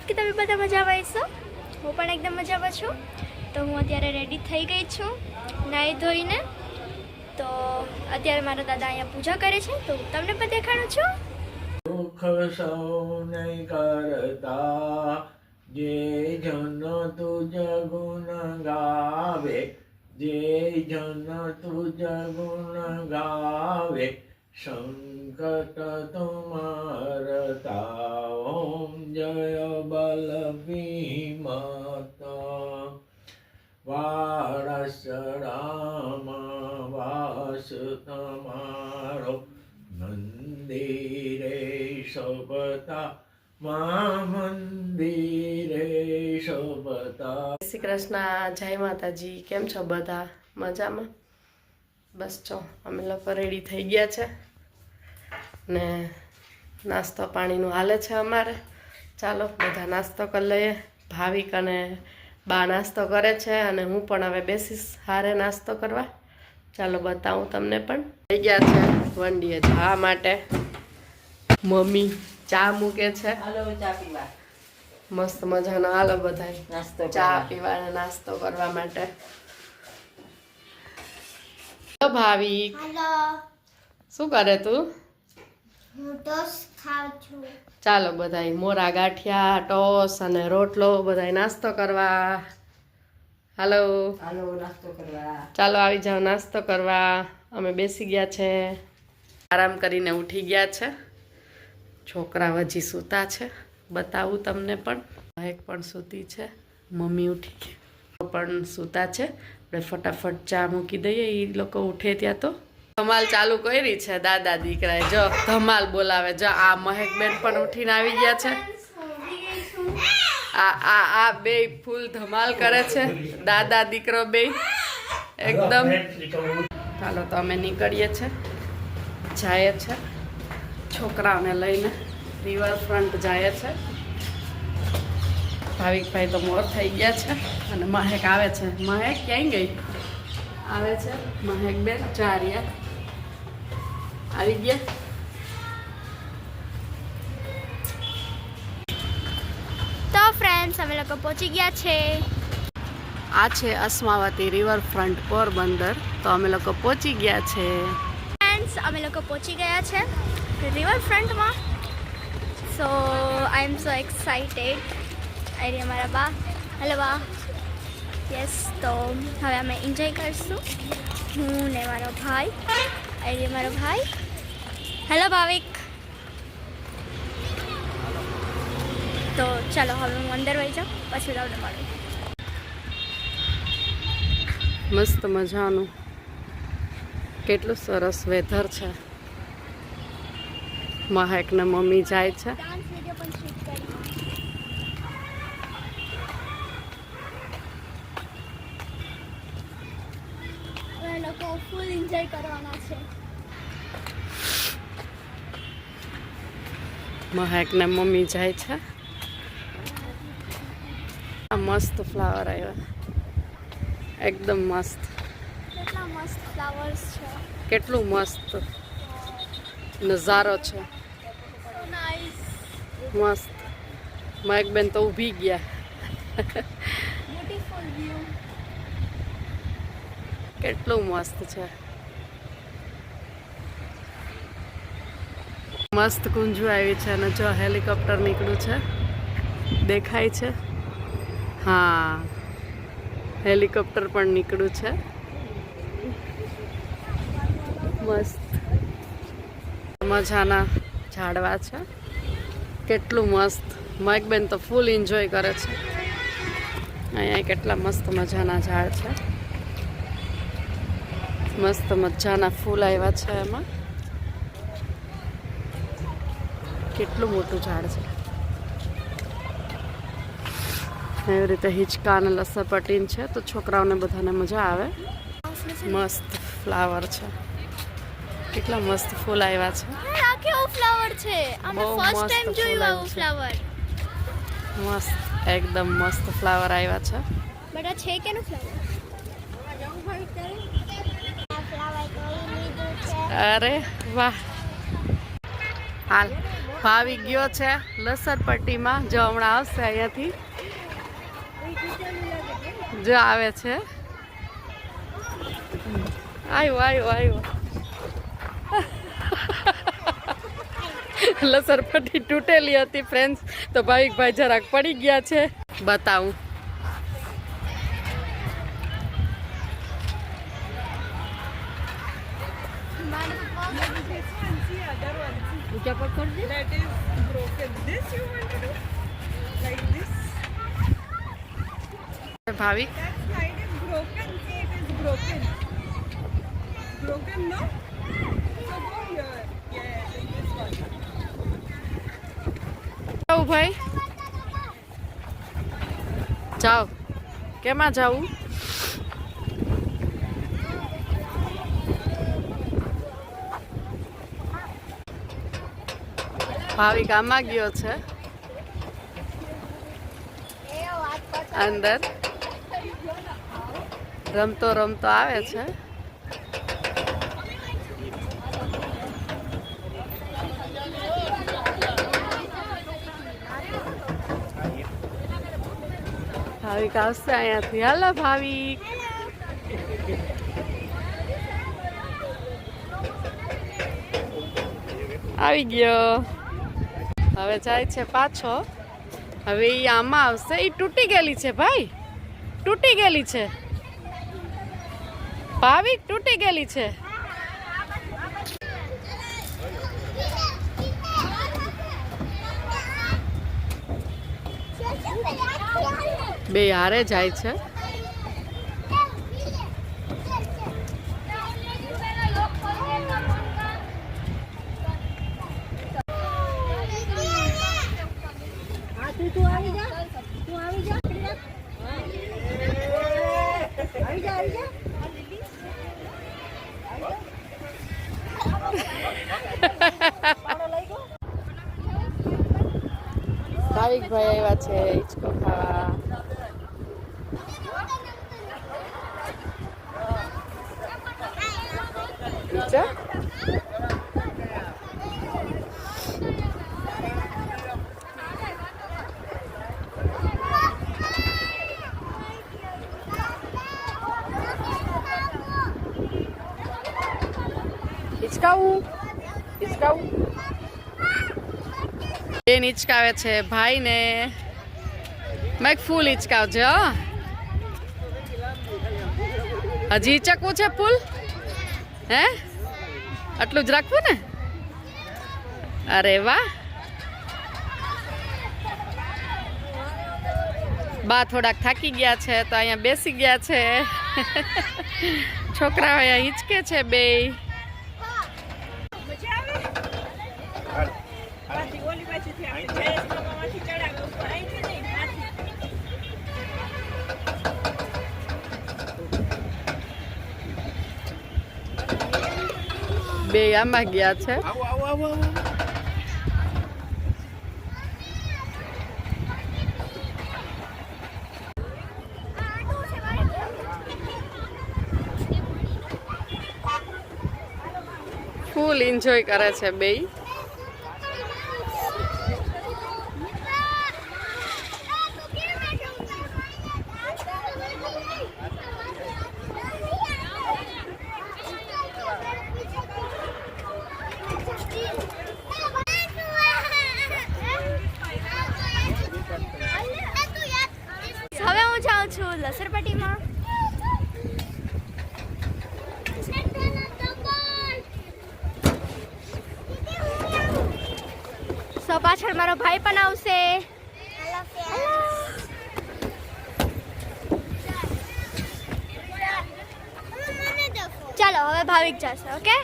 Hope કે તમે બધા મજામાં હશો। હું પણ એકદમ મજામાં છું। તો હું અત્યારે રેડી થઈ ગઈ છું નાહી ધોઈને। તો અત્યારે મારા દાદા અહીંયા પૂજા કરે છે તો તમને પણ દેખાડું છું। દુઃખ સૌ નહીં કરતા જે જન તુજ ગુણ ગાવે, જે જન તુજ ગુણ ગાવે, સંકટ તુમારતા। ઓમ જય બલ ભીમતા વાળસરામાં વાસ તમારો, મંદિરે શોભતા મા મંદિરે શોભતા। જય શ્રી કૃષ્ણ, જય માતાજી। કેમ છો બધા? મજામાં? બસ જો અમે લોકો રેડી થઈ ગયા છે ને નાસ્તો પાણીનું હાલે છે અમારે। ચાલો બધા નાસ્તો કરી લઈએ। ભાવિક અને બા નાસ્તો કરે છે અને હું પણ હવે બેસીશ હારે નાસ્તો કરવા। ચાલો બતાવું તમને પણ। થઈ ગયા છે વંડીએ ચા માટે। મમ્મી ચા મૂકે છે। હાલો ચા પીવા, મસ્ત મજાનો હાલો બધાય નાસ્તો ચા પીવા અને નાસ્તો કરવા માટે। ભાવિક હેલો, શું કરે તું? હું ટોસ ખાઉં છું। ચાલો બધાય મોરા ગાંઠિયા, ટોસ અને રોટલો બધાય નાસ્તો કરવા। હાલો હાલો નાસ્તો કરવા। ચાલો આવી જાઓ નાસ્તો કરવા। અમે બેસી ગયા છે, આરામ કરીને ઉઠી ગયા છે। છોકરા હજી સૂતા છે, બતાવું તમને પણ। એક પણ સૂતી છે, મમ્મી ઉઠી ગયા પણ સૂતા છે। આપણે ફટાફટ ચા મૂકી દઈએ, એ લોકો ઉઠે ત્યાં તો। ધમાલ ચાલુ કરી છે દાદા દીકરાએ, જો ધમાલ બોલાવે। જો આ મહેકબેન પણ ઉઠીને આવી ગયા છે। આ બે ફૂલ ધમાલ કરે છે, દાદા દીકરો બે એકદમ। ચાલો તો અમે નીકળીએ છે, જાય છે છોકરાઓને લઈને રિવરફ્રન્ટ જાય છે। ભાવિકભાઈ તો મોર થઈ ગયા છે અને મહેક આવે છે। મહેક ક્યાંય ગઈ? આવે છે મહેક બેન, ચારિયા આવી ગયા। તો ફ્રેન્ડ્સ અમે લોકો પહોંચી ગયા છે। આ છે અસ્માવતી રિવરફ્રન્ટ પોરબંદર। તો અમે લોકો પહોંચી ગયા છે। ફ્રેન્ડ્સ અમે લોકો પહોંચી ગયા છે રિવરફ્રન્ટમાં। સો આઈ એમ સો એક્સાઇટેડ। અરે અમારા બા, હેલો બા। યસ, તો હવે અમે એન્જોય કરશું, હું ને મારો ભાઈ। અરે મારો ભાઈ, હેલો ભાવિક। તો ચાલો હવે હું અંદર વહી જાઉં, પછી તમને મળું। મસ્ત મજાનું કેટલું સરસ વેધર છે। મહેક ને મમ્મી જાય છે। ડાન્સ વિડીયો પણ શૂટ કરી, અમે લોકો ફૂલ એન્જોય કરવાના છે। મહેક ને મમ્મી જાય છે। આ મસ્ત ફ્લાવર આવ્યા, એકદમ મસ્ત। કેટલા મસ્ત ફ્લાવર્સ છે, કેટલું મસ્ત નજારો છે, સો નાઇસ, મસ્ત। મહેક બેન તો ઊભી ગયા। Beautiful view. કેટલું મસ્ત છે, મસ્ત કુંજુ આવી છે। અને જો હેલિકોપ્ટર નીકળ્યું છે, દેખાય છે? હા, હેલિકોપ્ટર પણ નીકળ્યું છે, મસ્ત મજાના ઝાડવા છે, કેટલું મસ્ત। મહેકબેન તો ફૂલ એન્જોય કરે છે। અહીંયા કેટલા મસ્ત મજાના ઝાડ છે, મસ્ત મજાના ફૂલ આવ્યા છે એમાં। કેટલું મોટું ઝાડ છે। એવી રીતે હિંચકા અને લસરપટ્ટીન છે, તો છોકરાઓને બધાને મજા આવે। મસ્ત ફ્લાવર છે, કેટલા મસ્ત ફૂલ આવ્યા છે। આ કેવું ફ્લાવર છે? અમે બહુ ફર્સ્ટ મસ્ત ટાઈમ જોયું ફૂલ આવું ફ્લાવર। મસ્ત એકદમ મસ્ત ફ્લાવર આવ્યા છે। બટ આ છે કેનું ફ્લાવર? અરે વાહ, હાલ ભાવી ગયો છે લસરપટ્ટીમાં. જો હમણાં આવશે અહીંયાથી. જો આવે છે. આવ્યો. લસરપટ્ટી તૂટેલી હતી ફ્રેન્ડ્સ, તો ભાવિકભાઈ જરાક પડી ગયા છે. બતાવું. That is broken. This you want to do? Like this? Bhavik That side is broken. See, it is broken. Broken, no? So go here. Yeah, like this one. જાઉં ભાઈ, જાઓ. કેમાં જાવું? ભાવિક આમાં ગયો છે અંદર. રમતો આવે છે. ભાવિક આવશે અહીંયાથી. હાલો ભાવિક. આવી ગયો. હવે જાય છે પાછો. હવે એ આમાં આવશે. એ તૂટી ગયેલી છે ભાઈ, તૂટી ગયેલી છે. ભાવિક તૂટી ગયેલી છે. બે હારે જાય છે. ભાવિકભાઈ આવ્યા છે હિંચકો ખાવા. હિંચક? હિંચકાવું. બેન હિંચકાવે છે ભાઈને. મેં ફૂલ હિંચકાવજે. હજી હિંચકવું છે ફૂલ? હે, આટલું જ રાખવું ને? અરે વાહ. બા થોડાક થાકી ગયા છે તો અહીંયા બેસી ગયા છે. છોકરાઓ અહીંયા હિંચકે છે બે. ઓલી બાજુથી આપણે જયેશ મામામાંથી ચડાવે ઉપર. અહીંથી નહીં, માંથી. બે આમાં ગયા છે. ફૂલ એન્જોય કરે છે બે. હવે હું જાઉં છું લસરપટ્ટીમાં. સો પાછળ મારો ભાઈ પણ આવશે. ચાલો હવે ભાવિક જશે. ઓકે,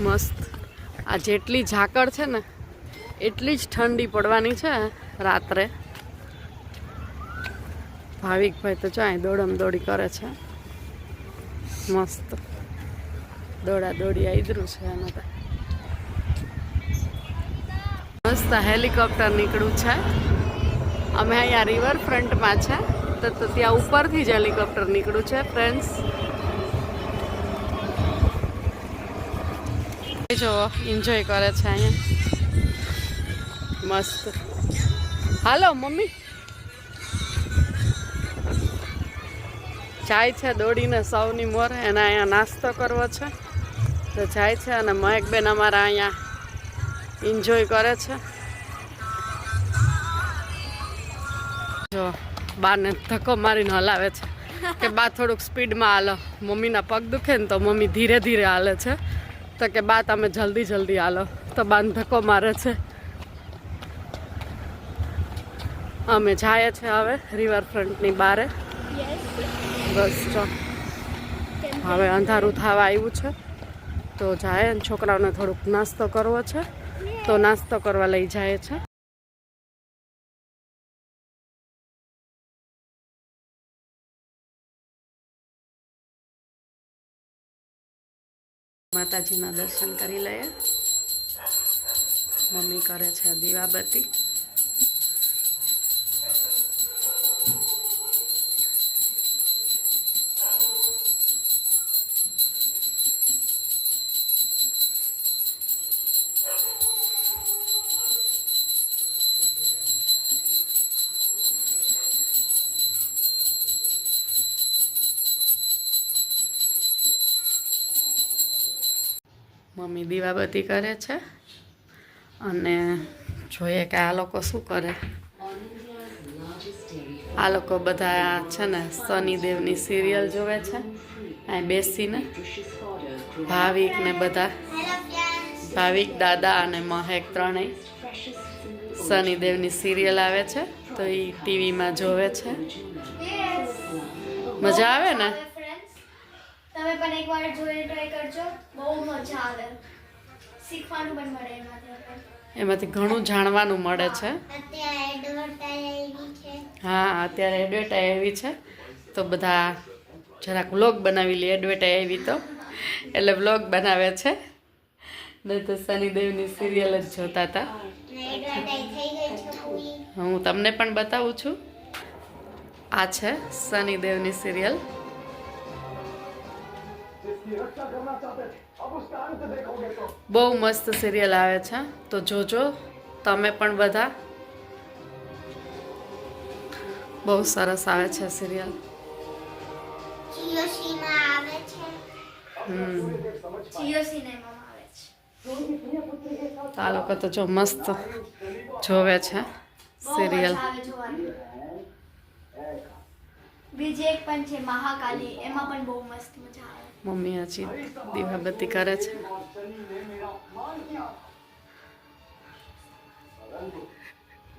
મસ્ત. આ જેટલી ઝાકળ છે ને એટલી જ ઠંડી પડવાની છે રાત્રે. ભાવિકભાઈ તો ચાય દોડમ દોડી કરે છે. મસ્ત દોડા દોડી આદરું છે એમાં તો. મસ્ત હેલિકોપ્ટર નીકળ્યું છે. અમે અહીંયા રિવરફ્રન્ટમાં છે. હેલિકોપ્ટર તો ત્યાં ઉપરથી જ હેલિકોપ્ટર નીકળ્યું છે ફ્રેન્ડ્સ. જો એન્જોય કરે છે અહીંયા મસ્ત. હાલો મમ્મી જાય છે દોડીને સૌની મોર. એને અહીંયા નાસ્તો કરવો છે તો જાય છે. અને મહેકબેન અમારા અહીંયા એન્જોય કરે છે. જો બાને ધક્કો મારીને હલાવે છે કે બા થોડુંક સ્પીડમાં હાલો. મમ્મીના પગ દુખે ને તો મમ્મી ધીરે ધીરે હાલે છે. તો કે બા તમે જલ્દી જલ્દી હાલો. તો બાને ધક્કો મારે છે. અમે જાય છે હવે રિવરફ્રન્ટની બારે. બસ જો હવે અંધારું થવા આવ્યું છે તો જાય. અને છોકરાઓને થોડુંક નાસ્તો કરવો છે તો નાસ્તો કરવા લઈ જાય છે. માતાજીના દર્શન કરી લઈએ. મમ્મી કરે છે દીવાબત્તી. મમ્મી દીવાબત્તી કરે છે અને જોઈએ કે આ લોકો શું કરે. આ લોકો બધા છે ને શનિદેવની સિરિયલ જોવે છે અહીં બેસીને. ભાવિક ને બધા, ભાવિક દાદા અને મહેક ત્રણેય શનિદેવની સિરિયલ આવે છે તો એ ટીવીમાં જોવે છે. મજા આવે ને? તમે પણ એકવાર જોઈને ટ્રાય કરજો, બહુ મજા આવે. શીખવાનું પણ મળે એમાંથી ઘણું જાણવાનું મળે છે. હા અત્યારે એડવર્ટાઈઝ આવી છે તો બધા જરાક વ્લોગ બનાવી લે. એડવર્ટાઈઝ આવી તો એટલે વ્લોગ બનાવે છે. નહીં તો શનિદેવની સિરિયલ જ જોતા હતા. હું તમને પણ બતાવું છું. આ છે શનિદેવની સિરિયલ. બહુ મસ્ત સિરિયલ આવે છે તો જોજો તમે પણ બધા. બહુ સરસ આવે છે સિરિયલ. આ લોકો તો જો મસ્ત જોવે છે સિરિયલ. બીજી એક પણ છે મહાકાલી, એમાં પણ બહુ મસ્ત મજા આવે. મમ્મી હજી દીવાબત્તી કરે છે.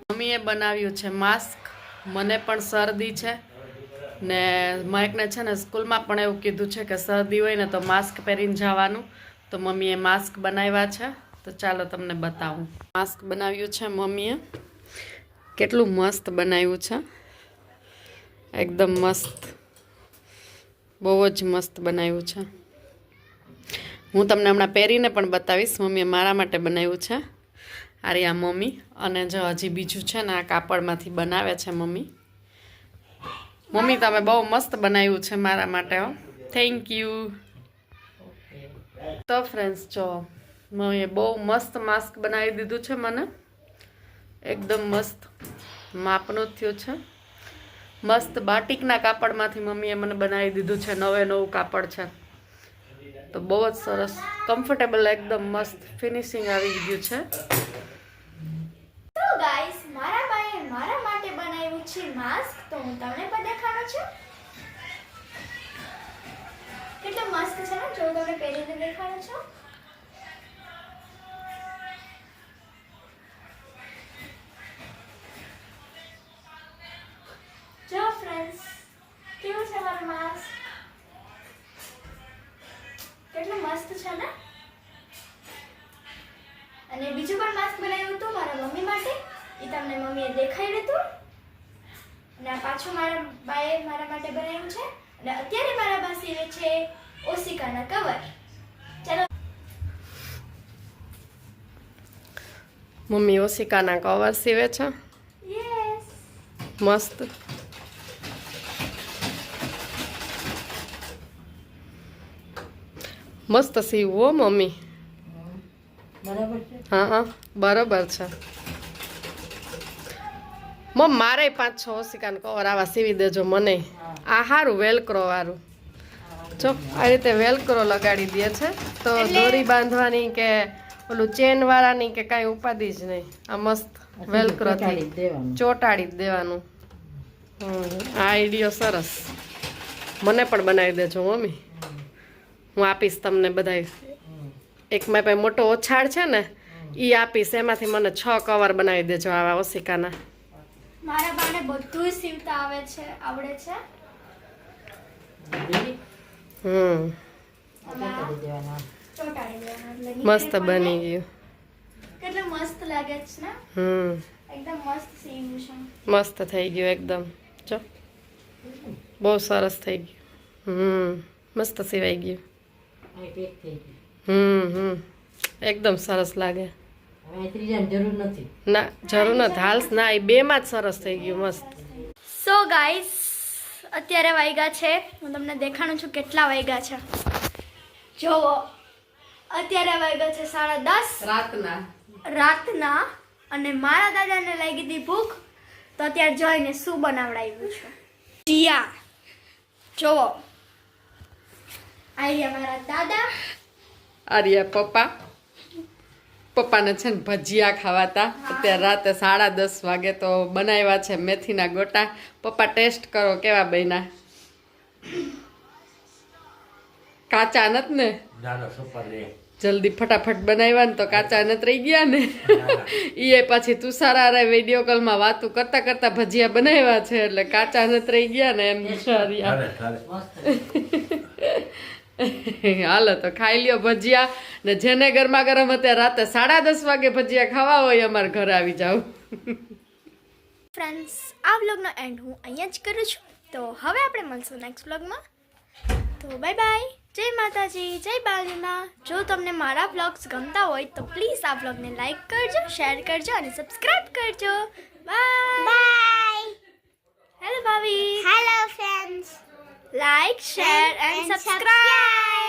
મમ્મીએ બનાવ્યું છે માસ્ક. મને પણ શરદી છે ને મહેકને છે ને સ્કૂલમાં પણ એવું કીધું છે કે શરદી હોય ને તો માસ્ક પહેરીને જવાનું. તો મમ્મીએ માસ્ક બનાવ્યા છે તો ચાલો તમને બતાવું. માસ્ક બનાવ્યું છે મમ્મીએ. કેટલું મસ્ત બનાવ્યું છે, એકદમ મસ્ત, બહુ જ મસ્ત બનાવ્યું છે. હું તમને હમણાં પહેરીને પણ બતાવીશ. મમ્મીએ મારા માટે બનાવ્યું છે. આ મમ્મી. અને જો હજી બીજું છે ને આ કાપડમાંથી બનાવે છે મમ્મી. મમ્મી તમે બહુ મસ્ત બનાવ્યું છે મારા માટે. હો, થેન્ક યુ. તો ફ્રેન્ડ્સ જો મમ્મીએ બહુ મસ્ત માસ્ક બનાવી દીધું છે મને. એકદમ મસ્ત માપનું થયું છે. મસ્ત બાટિકના કાપડમાંથી મમ્મીએ મને બનાવી દીધું છે. નવું કાપડ છે તો બહુ જ સરસ, કમ્ફર્ટેબલ, એકદમ મસ્ત ફિનિશિંગ આવી ગયું છે. તો ગાઈસ મારા બાએ મારા માટે બનાવ્યું છે માસ્ક, તો હું તમને પણ દેખાડું છું. કેટલું મસ્ત છે ને, જો તમે પહેરીને દેખાડું છું. જો ફ્રેન્ડ્સ કેવું છે મારું માસ્ક, કેટલું મસ્ત છે ને. અને બીજું પણ માસ્ક બનાવ્યું હતું મારા મમ્મી માટે, એ તમને મમ્મીએ દેખાડ્યું હતું. અને આ પાછું મારા બાએ મારા માટે બનાવ્યું છે. અને અત્યારે મારા બા સીવે છે ઓશિકાના કવર. ચાલો મમ્મી ઓશિકાના કવર સીવે છે. યસ, મસ્ત. મસ્ત સીવું હો મમ્મી. બરાબર છે. હા હા બરોબર છે. મમ મારે 5-6 ઓશિકાને કવર આવા સીવી દેજો મને. આ સારું વેલક્રો વાળું. જો આ રીતે વેલક્રો લગાડી દે છે તો દોરી બાંધવાની કે ઓલું ચેન વાળાની કે કાંઈ ઉપાધિ જ નહીં. આ મસ્ત વેલક્રો ચોંટાડી જ દેવાનું. ચોટાડી જ દેવાનું. આ આઈડિયો સરસ. મને પણ બનાવી દેજો મમ્મી. હું આપીશ તમને બધાય. એક મારી પાસે મોટો ઓછાળ છે ને એ આપીશ. એમાંથી મને 6 કવર બનાવી દેજો આવા ઓશિકાના. મારા બાને બધું સીવતા આવડે છે. ચોંટાડી દેવાના. ચોંટાડી દેવાના એટલે મસ્ત બની ગયું. કેટલું મસ્ત લાગે છે ને. એકદમ મસ્ત સીવ્યું છે. મસ્ત થઈ ગયું એકદમ. જો બહુ સરસ થઈ ગયું. મસ્ત સિવાઈ ગયું. અહીં પેક થઈ ગયું. એકદમ સરસ લાગે. હવે ત્રીજાની જરૂર નથી. ના જરૂર નથી. હાલ ના એ 2માં જ સરસ થઈ ગયું મસ્ત. સો ગાઈસ અત્યારે વાગ્યા છે, હું તમને દેખાડું છું કેટલા વાગ્યા છે. જોવો અત્યારે વાગ્યા છે 10:30 રાતના અને મારા દાદાને લાગી હતી ભૂખ તો અત્યારે જોઈને શું બનાવડાવ્યું છે. જીયા જોવો આર્યા મારા દાદા, આર્યા પપ્પાને છે ને ભજીયા ખાવાતા. અત્યારે રાતે 10:30 વાગે તો બનાવ્યા છે મેથીના ગોટા. પપ્પા ટેસ્ટ કરો કેવા બન્યા. કાચા નથી ને? જલ્દી ફટાફટ બનાવ્યા ને તો કાચા નથી રહી ગયા ને. એ પછી તુષારા વિડીયો કોલમાં વાતું કરતા કરતા ભજીયા બનાવ્યા છે એટલે કાચા નથી રહી ગયા ને એમ. હાલો તો ખાઈ લ્યો ભજીયા ને જેને ગરમા ગરમ અત્યારે રાતે 10:30 વાગે ભજીયા ખાવા હોય અમારા ઘરે આવી જાવ. ફ્રેન્ડ્સ આ વ્લોગનો એન્ડ હું અહીંયા જ કરું છું. તો હવે આપણે મળશું નેક્સ્ટ વ્લોગમાં. તો બાય બાય. જય માતાજી, જય બાલીમાં. જો તમને મારા વ્લોગ્સ ગમતા હોય તો પ્લીઝ આ વ્લોગને લાઈક કરજો, શેર કરજો અને સબસ્ક્રાઇબ કરજો. Bye bye. હેલો ભાભી. Hello friends. Like, share and subscribe.